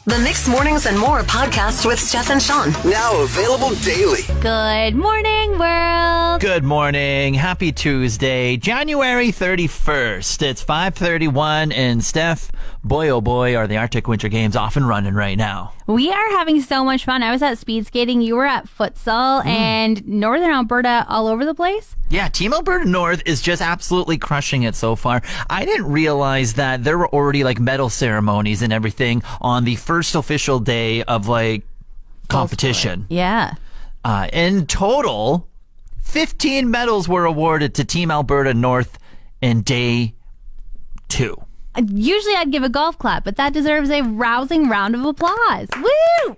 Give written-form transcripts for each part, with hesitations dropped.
The Mixed Mornings and More podcast with Steph and Sean. Now available daily. Good morning, world. Good morning. Happy Tuesday, January 31st. It's 5:31, and Steph, boy oh boy, are the Arctic Winter Games off and running right now. We are having so much fun. I was at speed skating. You were at futsal and Northern Alberta all over the place. Yeah, Team Alberta North is just absolutely crushing it so far. I didn't realize that there were already medal ceremonies and everything on the first official day of competition. Yeah. In total, 15 medals were awarded to Team Alberta North in day 2. Usually I'd give a golf clap, but that deserves a rousing round of applause. Woo!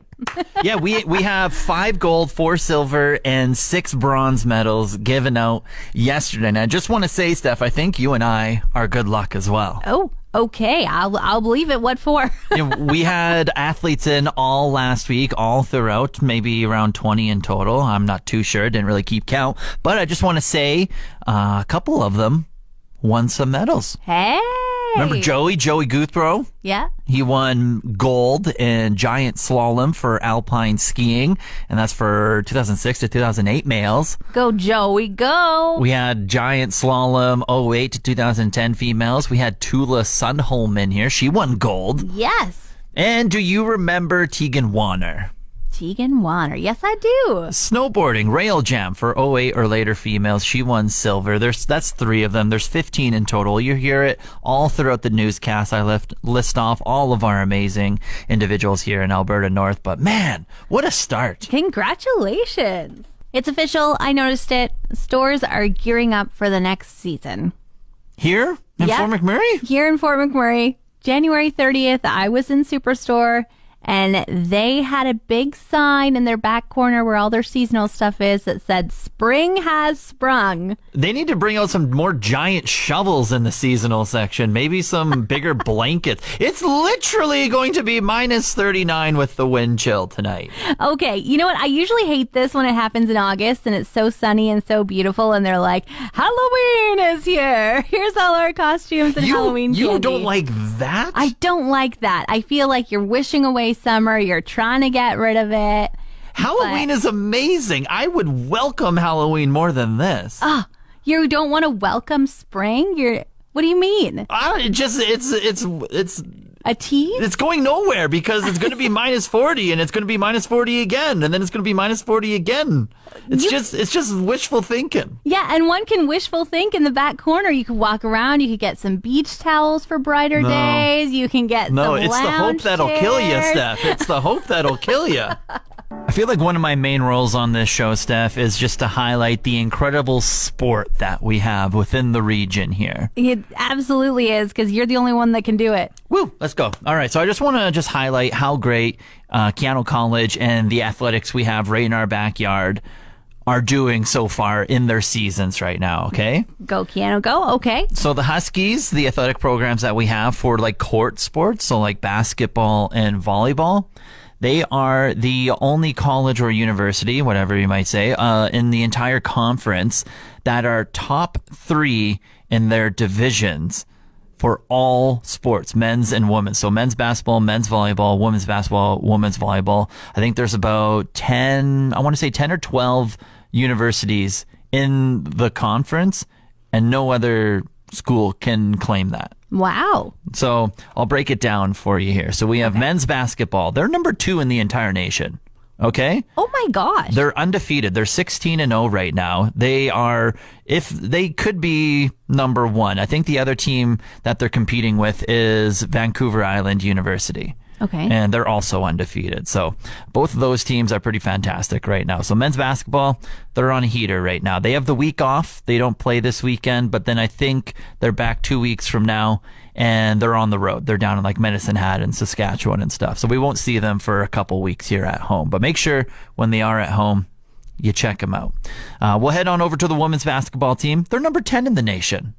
Yeah, we have 5 gold, 4 silver, and 6 bronze medals given out yesterday. And I just want to say, Steph, I think you and I are good luck as well. Oh, okay. I'll believe it. What for? We had athletes in all last week, all throughout, maybe around 20 in total. I'm not too sure. Didn't really keep count. But I just want to say a couple of them won some medals. Hey! Remember Joey Guthrow? Yeah. He won gold in giant slalom for alpine skiing, and that's for 2006 to 2008 males. Go, Joey, go. We had giant slalom 08 to 2010 females. We had Tula Sundholm in here. She won gold. Yes. And do you remember Tegan Warner? Tegan Warner. Yes, I do. Snowboarding, rail jam for 08 or later females. She won silver. That's 3 of them. There's 15 in total. You hear it all throughout the newscast. I list off all of our amazing individuals here in Alberta North. But man, what a start. Congratulations. It's official. I noticed it. Stores are gearing up for the next season. Here in Fort McMurray? Here in Fort McMurray. January 30th, I was in Superstore. And they had a big sign in their back corner where all their seasonal stuff is that said, "Spring has sprung." They need to bring out some more giant shovels in the seasonal section. Maybe some bigger blankets. It's literally going to be minus 39 with the wind chill tonight. Okay, you know what? I usually hate this when it happens in August and it's so sunny and so beautiful. And they're like, Halloween is here. Here's all our costumes and Halloween candy. You don't like that? I don't like that. I feel like you're wishing away summer. You're trying to get rid of it. Halloween is amazing. I would welcome Halloween more than this. You don't want to welcome spring? What do you mean? It's a tease? It's going nowhere because it's going to be minus 40 and it's going to be minus 40 again and then it's going to be minus 40 again. It's just wishful thinking. Yeah, and one can wishful think in the back corner. You could walk around. You could get some beach towels for brighter days. You can get some it's the hope that'll kill you, Steph. It's the hope that'll kill you. I feel like one of my main roles on this show, Steph, is just to highlight the incredible sport that we have within the region here. It absolutely is, because you're the only one that can do it. Woo! Let's go. All right, so I just want to highlight how great Keanu College and the athletics we have right in our backyard are doing so far in their seasons right now, okay? Go, Keanu, go. Okay. So the Huskies, the athletic programs that we have for court sports, so basketball and volleyball, they are the only college or university, whatever you might say, in the entire conference that are top 3 in their divisions for all sports, men's and women's. So men's basketball, men's volleyball, women's basketball, women's volleyball. I think there's about 10 or 12 universities in the conference, and no other school can claim that. Wow. So I'll break it down for you here. So we have men's basketball. They're number 2 in the entire nation. Okay? Oh my gosh. They're undefeated. They're 16-0 right now. They could be number 1. I think the other team that they're competing with is Vancouver Island University. Okay. And they're also undefeated. So both of those teams are pretty fantastic right now. So men's basketball, they're on a heater right now. They have the week off. They don't play this weekend, but then I think they're back 2 weeks from now and they're on the road. They're down in Medicine Hat and Saskatchewan and stuff. So we won't see them for a couple weeks here at home. But make sure when they are at home, you check them out. We'll head on over to the women's basketball team. They're number 10 in the nation.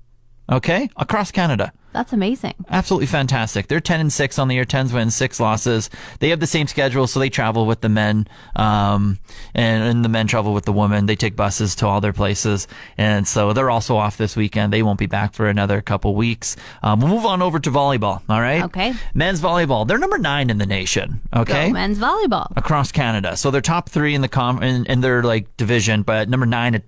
Okay? Across Canada. That's amazing. Absolutely fantastic. They're 10-6 on the year, 10 wins, 6 losses. They have the same schedule, so they travel with the men, and the men travel with the women. They take buses to all their places, and so they're also off this weekend. They won't be back for another couple weeks. We'll move on over to volleyball, all right? Okay. Men's volleyball. They're number 9 in the nation, okay? Go men's volleyball. Across Canada. So they're top 3 in the in their like division, but number 9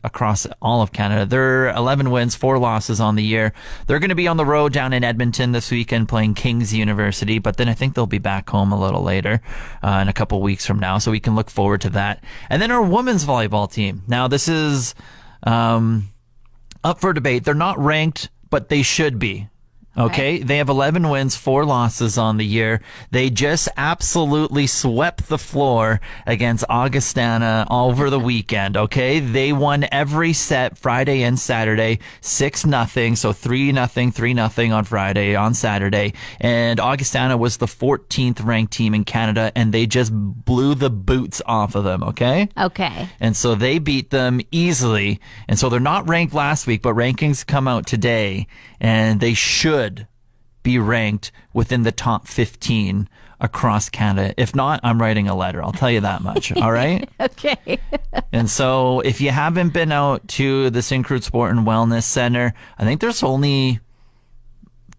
across all of Canada. They're 11 wins, 4 losses on the year. They're going to be on the road down in Edmonton this weekend playing King's University, but then I think they'll be back home a little later in a couple weeks from now, so we can look forward to that. And then our women's volleyball team. Now, this is up for debate. They're not ranked, but they should be. Okay, they have 11 wins, 4 losses on the year. They just absolutely swept the floor against Augustana over the weekend. Okay, they won every set Friday and Saturday, 6-0. So 3-0, 3-0 on Friday, on Saturday. And Augustana was the 14th ranked team in Canada, and they just blew the boots off of them. Okay. Okay. And so they beat them easily. And so they're not ranked last week, but rankings come out today, and they should be ranked within the top 15 across Canada. If not, I'm writing a letter. I'll tell you that much. All right? Okay. And so if you haven't been out to the Syncrude Sport and Wellness Center, I think there's only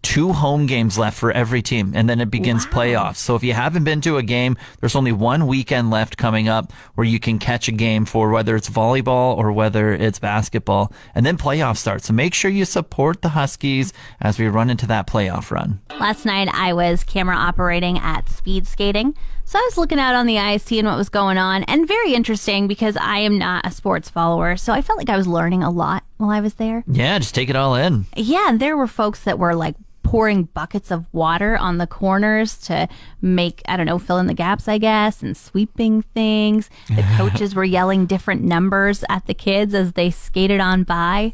2 home games left for every team, and then it begins playoffs. So if you haven't been to a game, there's only 1 weekend left coming up where you can catch a game for whether it's volleyball or whether it's basketball, and then playoffs start. So make sure you support the Huskies as we run into that playoff run. Last night I was camera operating at speed skating. So I was looking out on the ice, seeing what was going on, and very interesting because I am not a sports follower. So I felt like I was learning a lot while I was there. Yeah, just take it all in. Yeah, and there were folks that were like pouring buckets of water on the corners to make, I don't know, fill in the gaps, I guess, and sweeping things. The coaches were yelling different numbers at the kids as they skated on by.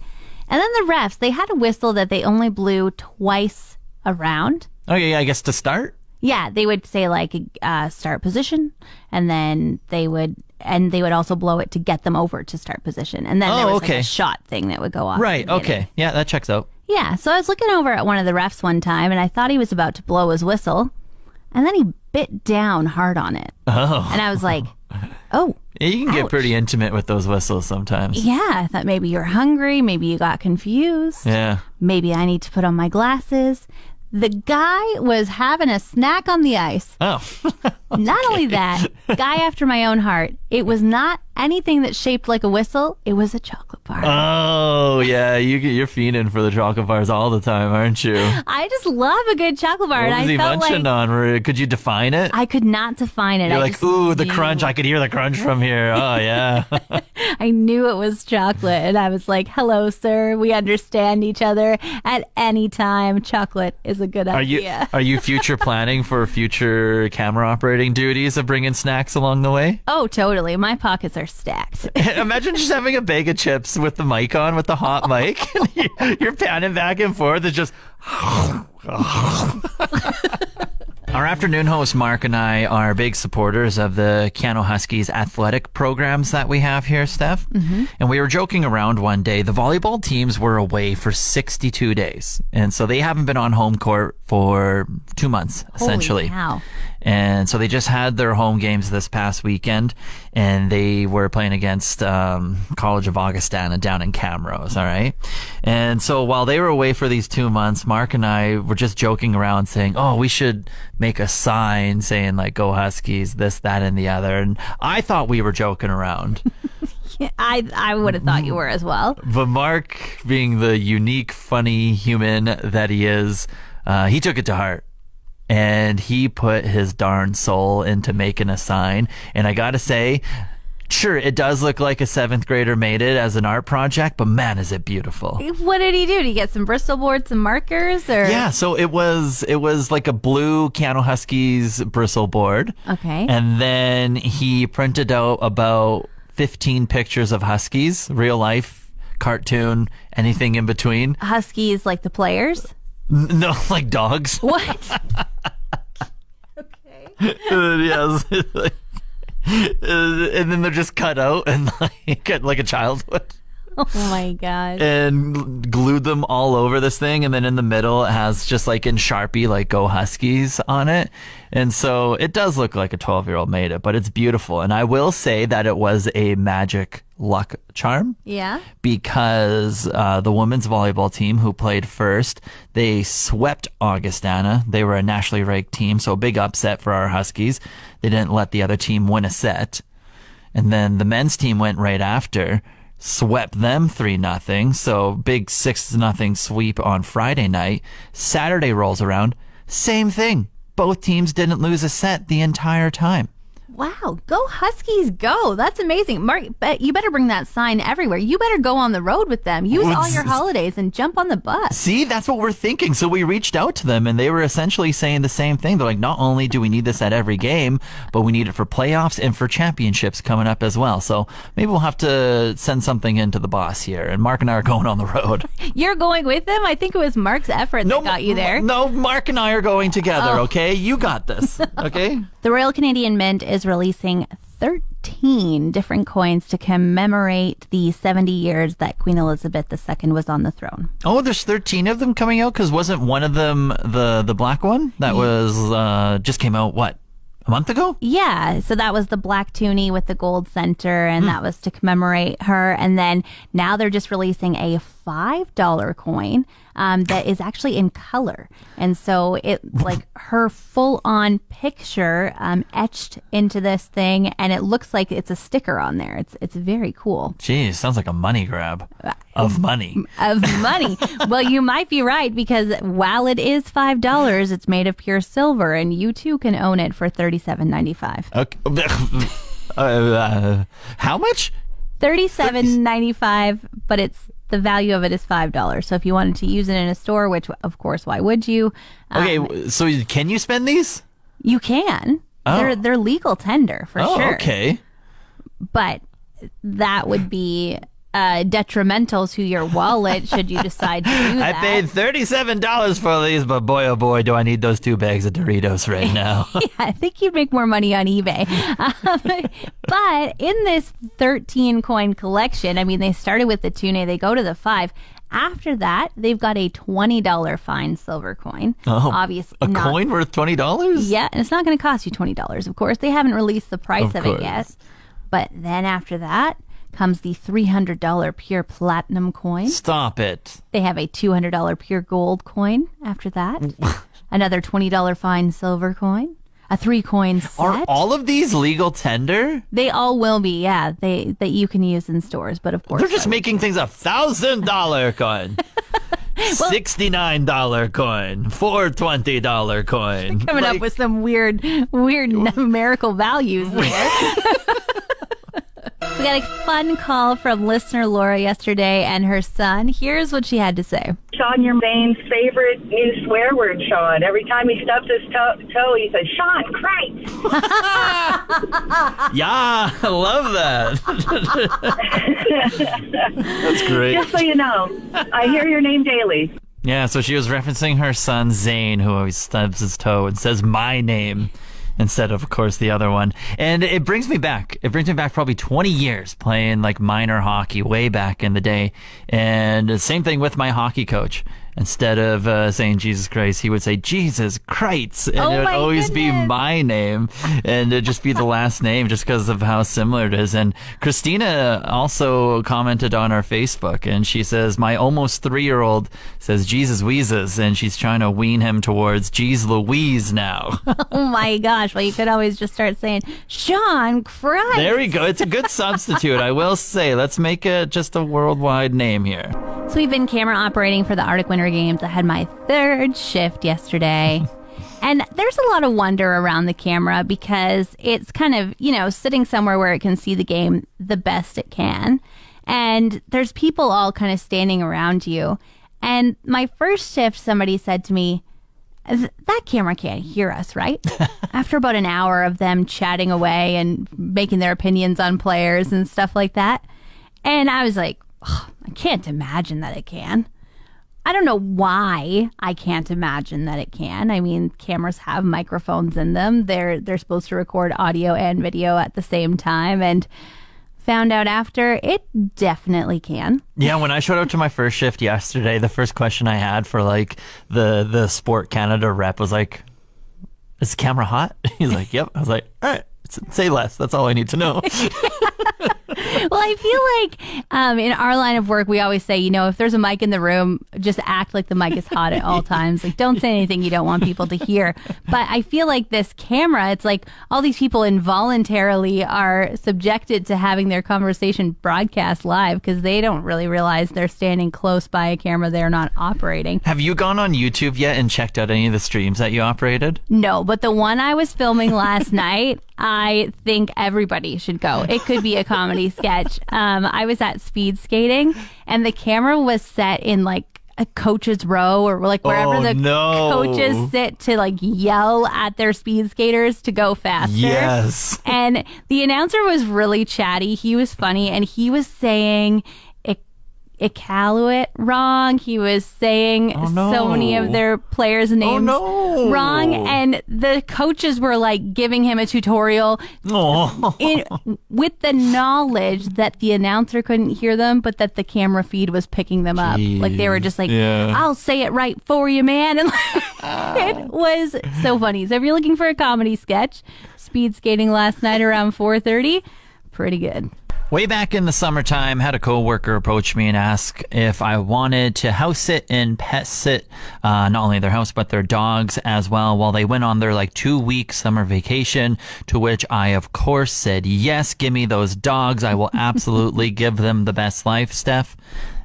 And then the refs, they had a whistle that they only blew twice around. Oh, yeah, I guess to start? Yeah, they would say like start position, and then they would also blow it to get them over to start position. And then there was like a shot thing that would go off. Right, okay. Yeah, that checks out. Yeah, so I was looking over at one of the refs one time, and I thought he was about to blow his whistle, and then he bit down hard on it. Oh. And I was like, oh, yeah, you can get pretty intimate with those whistles sometimes. Yeah, I thought maybe you're hungry, maybe you got confused. Yeah. Maybe I need to put on my glasses. The guy was having a snack on the ice. Oh. Not only that, guy after my own heart. It was not anything that's shaped like a whistle. It was a chocolate bar. Oh, yeah. You're fiending for the chocolate bars all the time, aren't you? I just love a good chocolate bar. What was he munching on? Could you define it? I could not define it. You're like, ooh, the crunch. I could hear the crunch from here. Oh, yeah. I knew it was chocolate, and I was like, hello, sir. We understand each other at any time. Chocolate is a good idea. Are you future planning for future camera operating duties of bringing snacks along the way? Oh, totally. My pockets are stacked. Imagine just having a bag of chips with the mic on, with the hot mic. You're panning back and forth. It's just... Our afternoon host, Mark, and I are big supporters of the Cano Huskies athletic programs that we have here, Steph. Mm-hmm. And we were joking around one day. The volleyball teams were away for 62 days. And so they haven't been on home court for 2 months, essentially. Holy cow. And so they just had their home games this past weekend, and they were playing against College of Augustana down in Camrose, all right? And so while they were away for these 2 months, Mark and I were just joking around saying, oh, we should make a sign saying, like, go Huskies, this, that, and the other. And I thought we were joking around. Yeah, I would have thought you were as well. But Mark, being the unique, funny human that he is, he took it to heart. And he put his darn soul into making a sign. And I gotta say, sure, it does look like a 7th grader made it as an art project, but man, is it beautiful. What did he do? Did he get some Bristol boards, some markers? Or? Yeah, so it was like a blue Cano Huskies bristle board. Okay. And then he printed out about 15 pictures of Huskies, real life, cartoon, anything in between. Huskies like the players? No, like dogs. What? Okay. Yes. And then they're just cut out and like a child would. Oh my gosh. And glued them all over this thing. And then in the middle, it has just like in Sharpie, like Go Huskies on it. And so it does look like a 12-year-old made it, but it's beautiful. And I will say that it was a magic luck charm. Yeah. Because the women's volleyball team who played first, they swept Augustana. They were a nationally ranked team, so a big upset for our Huskies. They didn't let the other team win a set. And then the men's team went right after, swept them 3-0. So big 6-0 sweep on Friday night. Saturday rolls around, same thing. Both teams didn't lose a set the entire time. Wow, go Huskies, go. That's amazing. Mark, you better bring that sign everywhere. You better go on the road with them. Use all your holidays and jump on the bus. See, that's what we're thinking. So we reached out to them and they were essentially saying the same thing. They're like, not only do we need this at every game, but we need it for playoffs and for championships coming up as well. So maybe we'll have to send something in to the boss here. And Mark and I are going on the road. You're going with them? I think it was Mark's effort that got you there. No, Mark and I are going together, okay? You got this, okay? The Royal Canadian Mint is releasing 13 different coins to commemorate the 70 years that Queen Elizabeth II was on the throne. Oh, there's 13 of them coming out? Because wasn't one of them the black one? That was just came out, what, a month ago? Yeah, so that was the black toonie with the gold center, and that was to commemorate her. And then now they're just releasing a $5 coin that is actually in color. And so it's like her full-on picture etched into this thing, and it looks like it's a sticker on there. It's very cool. Geez, sounds like a money grab of money. Of money. Well, you might be right, because while it is $5, it's made of pure silver, and you too can own it for $37.95. Okay. How much? $37.95, but the value of it is $5. So if you wanted to use it in a store, which of course, why would you? Okay, so can you spend these? You can. Oh. They're legal tender for sure. Okay. But that would be detrimental to your wallet should you decide to do that. I paid $37 for these, but boy, oh boy, do I need those 2 bags of Doritos right now. Yeah, I think you'd make more money on eBay. But in this 13 coin collection, I mean, they started with the tune, they go to the 5. After that, they've got a $20 fine silver coin. Oh, obviously, coin worth $20? Yeah, and it's not going to cost you $20, of course. They haven't released the price of it course. yet. But then after that comes the $300 pure platinum coin. Stop it. They have a $200 pure gold coin after that. Another $20 fine silver coin. A 3-coin set. Are all of these legal tender? They all will be, yeah. That you can use in stores, but of course They're just making things a $1,000 coin. $69 coin, $420 coin. coming up with some weird numerical values there. We got a fun call from listener Laura yesterday and her son. Here's what she had to say. Sean, your Maine's favorite new swear word, Sean. Every time he stubs his toe, he says, Sean, Christ. Yeah, I love that. That's great. Just so you know, I hear your name daily. Yeah, so she was referencing her son Zane, who always stubs his toe and says my name instead of course, the other one. And it brings me back. It brings me back probably 20 years playing like minor hockey way back in the day. And the same thing with my hockey coach. Instead of saying Jesus Christ, he would say Jesus Christ, and it would always be my name, and it'd just be the last name, just because of how similar it is. And Christina also commented on our Facebook, and she says my almost 3-year-old says Jesus Weezes, and she's trying to wean him towards Jeez Louise now. Oh my gosh! Well, you could always just start saying Sean Christ. There we go. It's a good substitute, I will say. Let's make it just a worldwide name here. So we've been camera operating for the Arctic Winter Games. I had my 3rd shift yesterday. And there's a lot of wonder around the camera because it's kind of, sitting somewhere where it can see the game the best it can. And there's people all kind of standing around you. And my first shift, somebody said to me, that camera can't hear us, right? After about an hour of them chatting away and making their opinions on players and stuff like that. And I was like, I can't imagine that it can. I don't know why I can't imagine that it can. I mean, cameras have microphones in them. They're supposed to record audio and video at the same time. And Found out after, it definitely can. Yeah, when I showed up to my first shift yesterday, the first question I had for like the Sport Canada rep was like, "Is the camera hot?" He's like, "Yep." I was like, "All right, say less. That's all I need to know." Well, I feel like in our line of work, we always say, if there's a mic in the room, just act like the mic is hot at all times. Like, don't say anything you don't want people to hear. But I feel like this camera, it's like all these people involuntarily are subjected to having their conversation broadcast live because they don't really realize they're standing close by a camera they're not operating. Have you gone on YouTube yet and checked out any of the streams that you operated? No, but the one I was filming last night, I think everybody should go. It could be a comedy sketch. I was at speed skating and the camera was set in like a coach's row or like wherever coaches sit to like yell at their speed skaters to go faster. Yes. And the announcer was really chatty. He was funny and he was saying Iqaluit wrong. He was saying so many of their players' names wrong. And the coaches were like giving him a tutorial with the knowledge that the announcer couldn't hear them, but that the camera feed was picking them up. Like they were just like, I'll say it right for you, man. And it was so funny. So if you're looking for a comedy sketch, speed skating last night around 4:30, pretty good. Way back in the summertime, had a coworker approach me and ask if I wanted to house sit and pet sit, not only their house, but their dogs as well, while they went on their 2-week summer vacation, to which I, of course, said, yes, give me those dogs. I will absolutely give them the best life, Steph.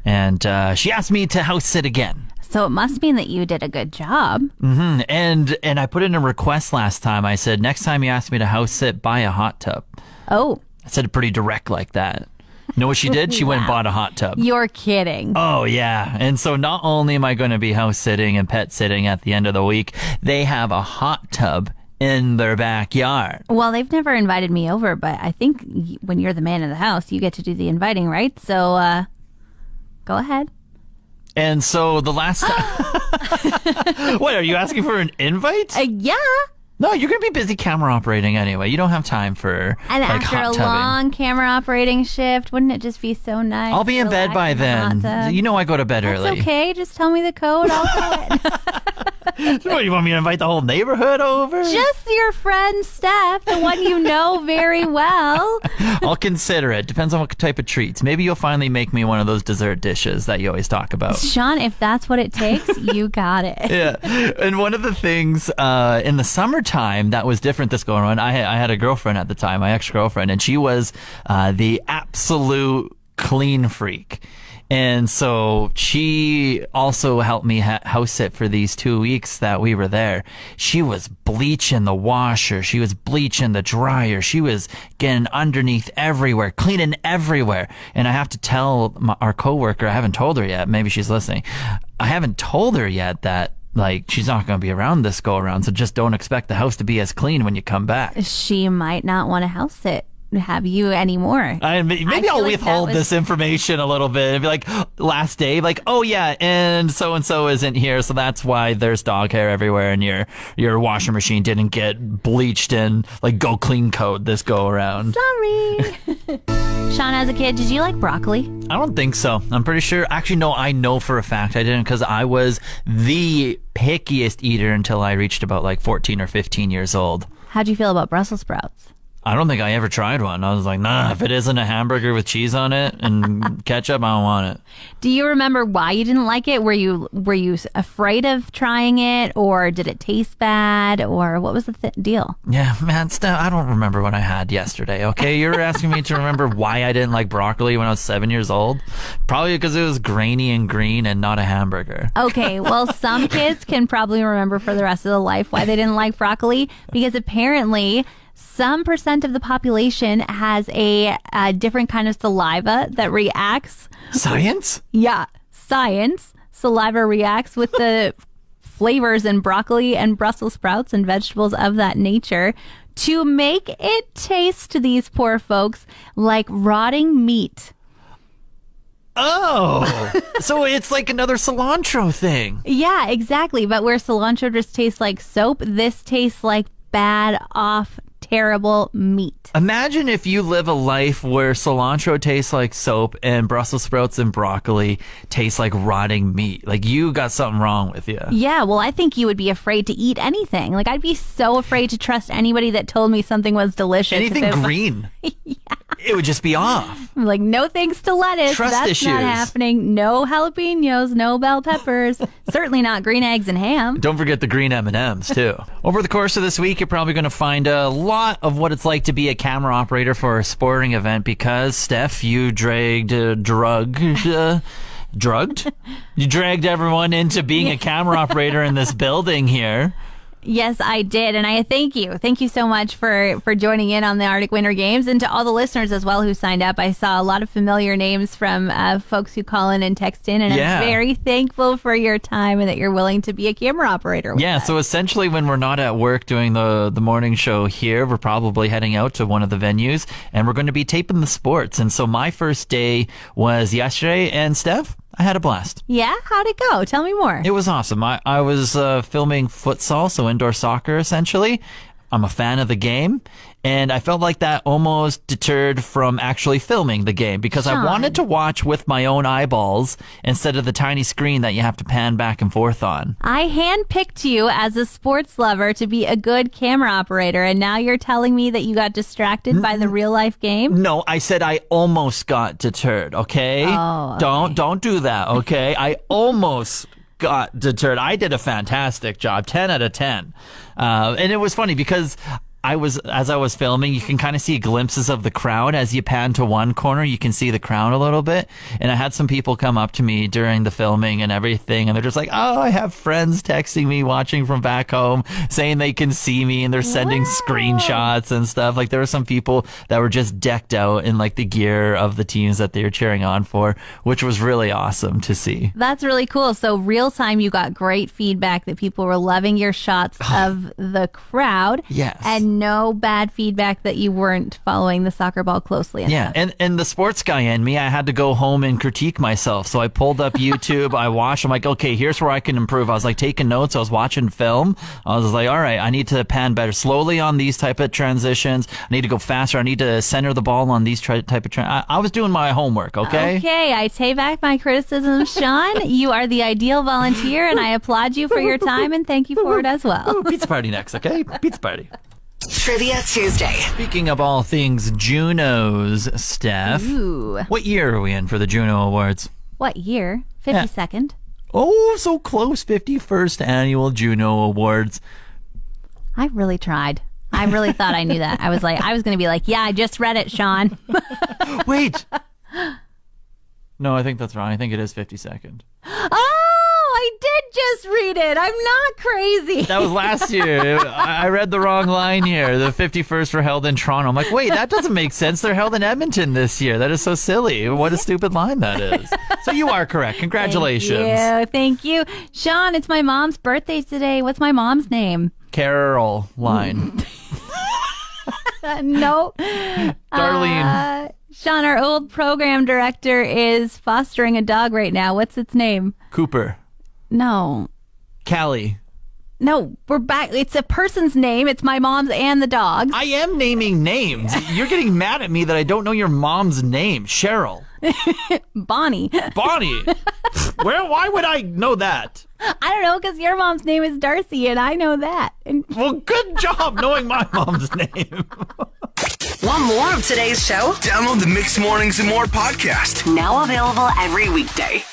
And she asked me to house sit again. So it must mean that you did a good job. Mm-hmm. And I put in a request last time. I said, next time you ask me to house sit, buy a hot tub. Oh. I said it pretty direct like that. You know what she did? She went and bought a hot tub. You're kidding. Oh, yeah. And so not only am I going to be house sitting and pet sitting at the end of the week, they have a hot tub in their backyard. Well, they've never invited me over, but I think when you're the man of the house, you get to do the inviting, right? So go ahead. And so the last time... What, are you asking for an invite? Yeah. No, you're going to be busy camera operating anyway. You don't have time for and after hot a tubbing. Long camera operating shift, wouldn't it just be so nice? I'll be in bed by then. You know I go to bed early. That's okay. Just tell me the code. I'll do it. What, you want me to invite the whole neighborhood over? Just your friend Steph, the one you know very well. I'll consider it. Depends on what type of treats. Maybe you'll finally make me one of those dessert dishes that you always talk about. Sean, if that's what it takes, you got it. Yeah. And one of the things in the summertime that was different this going on, I had a girlfriend at the time, my ex-girlfriend, and she was the absolute clean freak. And so she also helped me house sit for these 2 weeks that we were there. She was bleaching the washer. She was bleaching the dryer. She was getting underneath everywhere, cleaning everywhere. And I have to tell our coworker, I haven't told her yet, maybe she's listening. I haven't told her yet that she's not going to be around this go around. So just don't expect the house to be as clean when you come back. She might not want to house sit. Have you anymore? Maybe I'll withhold this information a little bit and be like, last day, oh yeah, and so isn't here, so that's why there's dog hair everywhere and your washing machine didn't get bleached and go clean coat this go around. Sorry. Sean, as a kid, did you like broccoli? I don't think so. I'm pretty sure. Actually, no, I know for a fact I didn't, because I was the pickiest eater until I reached about 14 or 15 years old. How'd you feel about Brussels sprouts? I don't think I ever tried one. I was like, nah, if it isn't a hamburger with cheese on it and ketchup, I don't want it. Do you remember why you didn't like it? Were you afraid of trying it, or did it taste bad, or what was the deal? Yeah, man, I don't remember what I had yesterday, okay? You're asking me to remember why I didn't like broccoli when I was 7 years old? Probably because it was grainy and green and not a hamburger. Okay, well, some kids can probably remember for the rest of their life why they didn't like broccoli, because apparently some percent of the population has a different kind of saliva that reacts. Science? Yeah, science. Saliva reacts with the flavors in broccoli and Brussels sprouts and vegetables of that nature to make it taste to these poor folks like rotting meat. Oh, so it's like another cilantro thing. Yeah, exactly. But where cilantro just tastes like soap, this tastes like bad off terrible meat. Imagine if you live a life where cilantro tastes like soap and Brussels sprouts and broccoli taste like rotting meat. Like, you got something wrong with you. Yeah, well, I think you would be afraid to eat anything. Like, I'd be so afraid to trust anybody that told me something was delicious. Anything green. Yeah. It would just be off. I'm like, no thanks to lettuce. Trust That's issues. not happening. No jalapenos, no bell peppers. Certainly not green eggs and ham. Don't forget the green M&Ms, too. Over the course of this week, you're probably going to find a lot of what it's like to be a camera operator for a sporting event because, Steph, you drugged? You dragged everyone into being a camera operator in this building here. Yes, I did. And I thank you. Thank you so much for joining in on the Arctic Winter Games, and to all the listeners as well who signed up. I saw a lot of familiar names from folks who call in and text in, and I'm very thankful for your time and that you're willing to be a camera operator with us. So essentially when we're not at work doing the morning show here, we're probably heading out to one of the venues and we're going to be taping the sports. And so my first day was yesterday, and Steph, I had a blast. Yeah? How'd it go? Tell me more. It was awesome. I was filming futsal, so indoor soccer, essentially. I'm a fan of the game, and I felt like that almost deterred from actually filming the game because Sean, I wanted to watch with my own eyeballs instead of the tiny screen that you have to pan back and forth on. I handpicked you as a sports lover to be a good camera operator, and now you're telling me that you got distracted by the real life game? No, I said I almost got deterred, okay? Oh, okay. Don't do that, okay? I almost got deterred. I did a fantastic job, 10 out of 10. And it was funny because as I was filming, you can kind of see glimpses of the crowd. As you pan to one corner, you can see the crowd a little bit. And I had some people come up to me during the filming and everything, and they're just like, oh, I have friends texting me watching from back home saying they can see me, and they're sending screenshots and stuff. Like, there were some people that were just decked out in like the gear of the teams that they were cheering on for, which was really awesome to see. That's really cool. So real time, you got great feedback that people were loving your shots of the crowd. Yes. And no bad feedback that you weren't following the soccer ball closely enough. Yeah, and the sports guy in me, I had to go home and critique myself. So I pulled up YouTube, I watched, I'm like, okay, here's where I can improve. I was like taking notes, I was watching film. I was like, all right, I need to pan better slowly on these type of transitions. I need to go faster. I need to center the ball on these type of I was doing my homework, okay? Okay, I take back my criticism, Sean. You are the ideal volunteer, and I applaud you for your time, and thank you for it as well. Ooh, pizza party next, okay? Pizza party. Trivia Tuesday. Speaking of all things Junos, Steph, Ooh. what year are we in for the Juno Awards? What year? 52nd. Oh, so close. 51st Annual Juno Awards. I really tried. I really thought I knew that. I was going to be like, yeah, I just read it, Sean. Wait. No, I think that's wrong. I think it is 52nd. Oh, I did just read it. I'm not crazy. That was last year. I read the wrong line here. The 51st were held in Toronto. I'm like, wait, that doesn't make sense. They're held in Edmonton this year. That is so silly. What a stupid line that is. So you are correct. Congratulations. Thank you. Sean, it's my mom's birthday today. What's my mom's name? Caroline. No. Darlene. Sean, our old program director is fostering a dog right now. What's its name? Cooper. No. Callie. No, we're back. It's a person's name. It's my mom's and the dog's. I am naming names. You're getting mad at me that I don't know your mom's name. Cheryl. Bonnie. Bonnie. Why would I know that? I don't know, because your mom's name is Darcy, and I know that. And well, good job knowing my mom's name. Want more of today's show? Download the Mixed Mornings and More podcast. Now available every weekday.